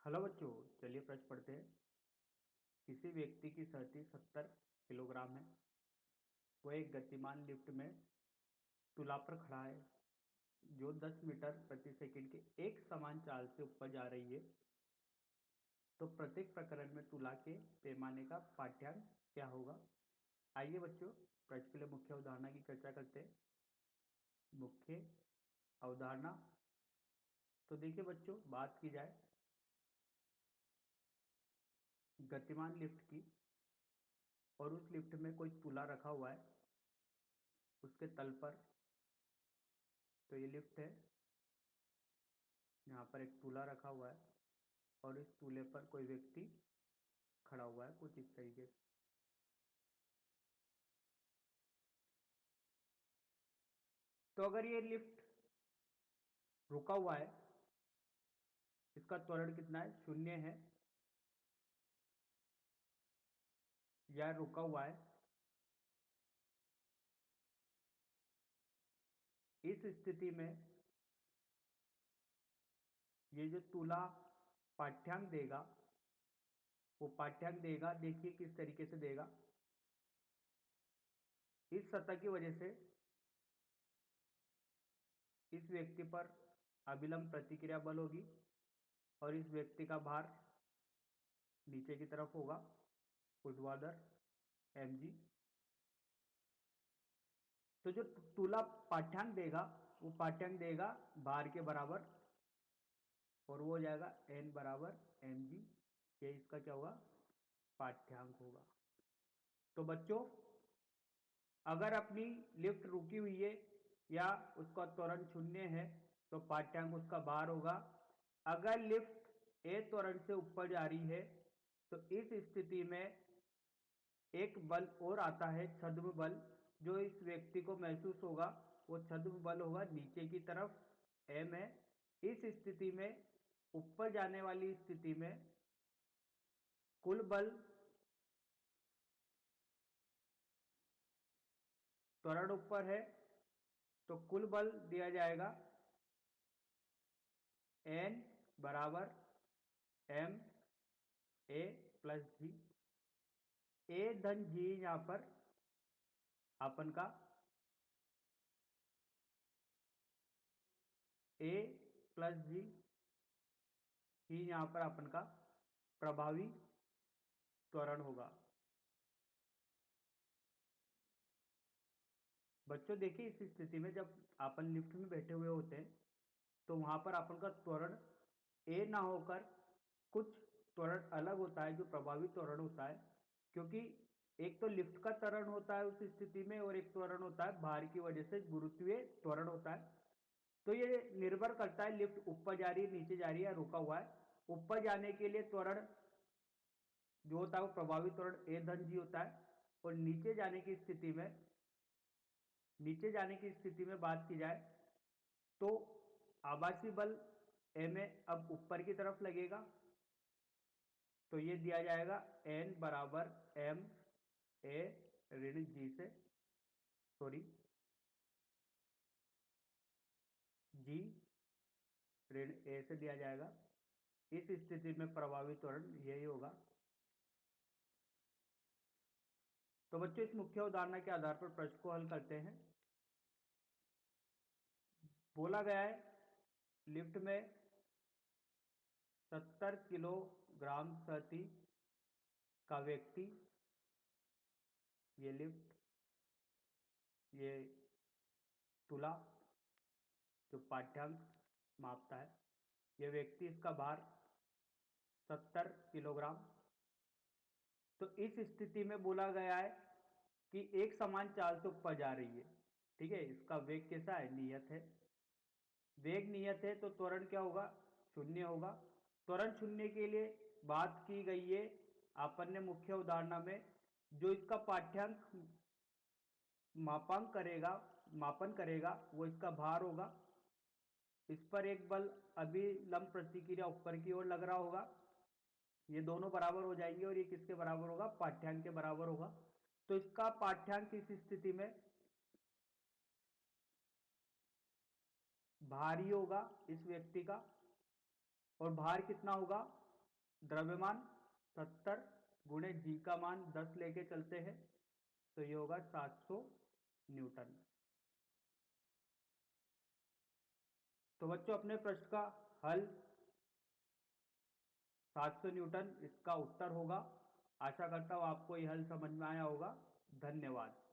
Hello बच्चों, चलिए प्रश्न पढ़ते हैं। किसी व्यक्ति की शक्ति 70 किलोग्राम है। वह एक गतिमान लिफ्ट में तुला पर खड़ा है जो 10 मीटर प्रति सेकंड के एक समान चाल से ऊपर जा रही है। तो प्रत्येक प्रकरण में तुला के पैमाने का पाठ्यांक क्या होगा? आइए बच्चों, प्रश्न के लिए मुख्य अवधारणा की चर्चा करते हैं। मुख्य अवधारणा, तो देखिए बच्चों, बात की जाए गतिमान लिफ्ट की, और उस लिफ्ट में कोई तुला रखा हुआ है उसके तल पर। तो ये लिफ्ट है, यहाँ पर एक तुला रखा हुआ है और इस तुले पर कोई व्यक्ति खड़ा हुआ है कुछ इस तरीके से। तो अगर ये लिफ्ट रुका हुआ है, इसका त्वरण कितना है? 0 है, या रुका हुआ है। इस स्थिति में ये जो तुला पाठ्यांक देगा, वो पाठ्यांक देगा, देखिए किस तरीके से देगा। इस सतह की वजह से इस व्यक्ति पर अभिलंब प्रतिक्रिया बल होगी और इस व्यक्ति का भार नीचे की तरफ होगा, ऊर्ध्वाधर mg। तो जो तुला पाठ्यांक देगा, वो पाठ्यांक देगा भार के बराबर, और वो हो जाएगा n बराबर mg। ये इसका क्या होगा? पाठ्यांक होगा। तो बच्चों, अगर अपनी लिफ्ट रुकी हुई है या उसका त्वरण 0 है तो पाठ्यांक उसका भार होगा। अगर लिफ्ट a त्वरण से ऊपर जा रही है तो इस स्थिति में एक बल और आता है, छद्म बल, जो इस व्यक्ति को महसूस होगा। वो छद्म बल होगा नीचे की तरफ, m है। इस स्थिति में, ऊपर जाने वाली स्थिति में, कुल बल त्वरण ऊपर है तो कुल बल दिया जाएगा n बराबर m a plus g. a धन जी यहां पर अपन का a प्लस जी ही यहां पर अपन का प्रभावी त्वरण होगा। बच्चों देखिए, इस स्थिति में जब अपन लिफ्ट में बैठे हुए होते हैं तो वहां पर अपन का त्वरण ए ना होकर कुछ त्वरण अलग होता है जो प्रभावी त्वरण होता है। क्योंकि एक तो लिफ्ट का त्वरण होता है उस स्थिति में, और एक त्वरण होता है भार की वजह से गुरुत्वीय त्वरण होता है। तो ये निर्भर करता है लिफ्ट ऊपर जा रही है, नीचे जा रही है, या रुका हुआ है। ऊपर जाने के लिए त्वरण जो होता है वो प्रभावी त्वरण ए धन जी होता है, और नीचे जाने की स्थिति में बात की जाए तो आभासी बल m ए अब ऊपर की तरफ लगेगा। तो ये दिया जाएगा n बराबर m a ऋण g से, सॉरी g ऋण a से दिया जाएगा। इस स्थिति में प्रभावी त्वरण यही होगा। तो बच्चों, इस मुख्य उदाहरण के आधार पर प्रश्न को हल करते हैं। बोला गया है लिफ्ट में 70 किलोग्राम शक्ति का व्यक्ति, ये लिफ्ट, ये तुला जो पाठ्यांक मापता है, यह व्यक्ति, इसका भार 70 किलोग्राम। तो इस स्थिति में बोला गया है कि एक समान चाल से ऊपर जा रही है। ठीक है, इसका वेग कैसा है? नियत है। वेग नियत है तो त्वरण क्या होगा? 0 होगा। त्वरण 0 के लिए बात की गई है अपन ने मुख्य उदाहरण में, जो इसका पाठ्यांक मापन करेगा वो इसका भार होगा। इस पर एक बल अभिलंब प्रतिक्रिया ऊपर की ओर लग रहा होगा। ये दोनों बराबर हो जाएंगे और ये किसके बराबर होगा? पाठ्यांक के बराबर होगा। तो इसका पाठ्यांक इस स्थिति में भारी होगा इस व्यक्ति का, और भार कितना होगा? द्रव्यमान 70 गुणे जी का मान 10 लेके चलते हैं तो ये होगा 700 न्यूटन। तो बच्चों अपने प्रश्न का हल 700 न्यूटन इसका उत्तर होगा। आशा करता हूँ आपको यह हल समझ में आया होगा। धन्यवाद।